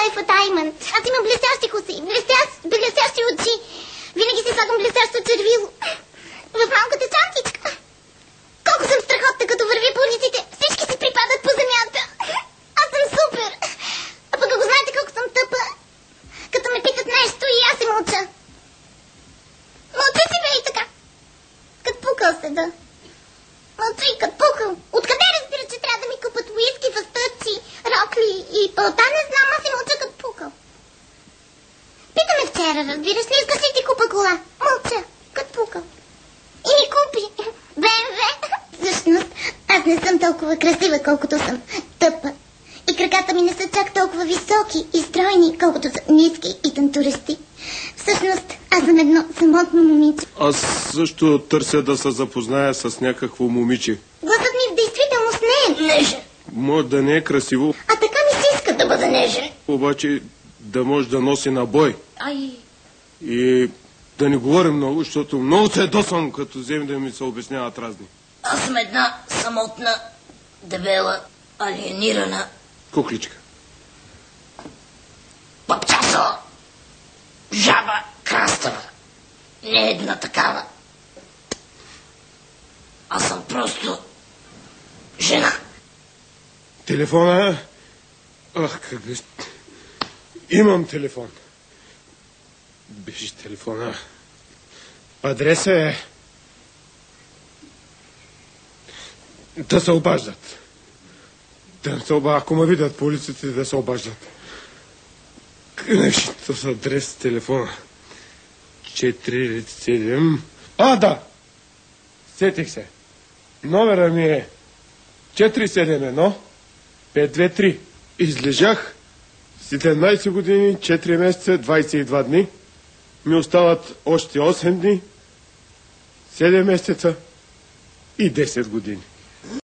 Ефа Даймънд. Аз имам блестящи коси, блестящи очи. Винаги си слагам блестящо червило. В малката чантичка. Колко съм страхотна, като върви по улиците. Всички се припадат по земята. Аз съм супер. А пък ако знаете колко съм тъпа, като ме питат нещо и аз се мълча. Мълчи си, бе, и така. Кът пукал се, да. Мълчи, кът пукал. Откъде разбира, че трябва да ми купат уиски, въстъци, рокли и пълта? Не знам, аз се мълча, кът пукал. Питаме вчера, разбираш ли, искаш ли ти купа кола? Мълча, кът пукал. И ми купи БМВ. Всъщност, аз не съм толкова красива, колкото съм тъпа. И краката ми не са чак толкова високи и стройни, колкото са ниски и тънтурести. Всъщност, аз съм едно самотно момиче. Аз също търся да се запозная с някакво момиче. Гласът ми в действителност не е нежен. Може да не е красиво. А така ми се иска да бъда нежен. Обаче да може да носи набой. Ай. И да не говорим много, защото много се ядосвам, като взем да ми се обясняват разни. Аз съм една самотна, дебела, алиенирана кукличка. Папчасала. Жаба крастава. Не една такава. Аз съм просто жена. Телефона? Ах, как беше... Имам телефон. Беше телефона. Адреса е... Да се обаждат. Ако ме видят по улиците, да се обаждат. Нещо с адрес, телефона. 47... Да! Сетих се. Номера ми е 471-523. Излежах 17 години, 4 месеца, 22 дни. Ми остават още 8 дни, 7 месеца и 10 години.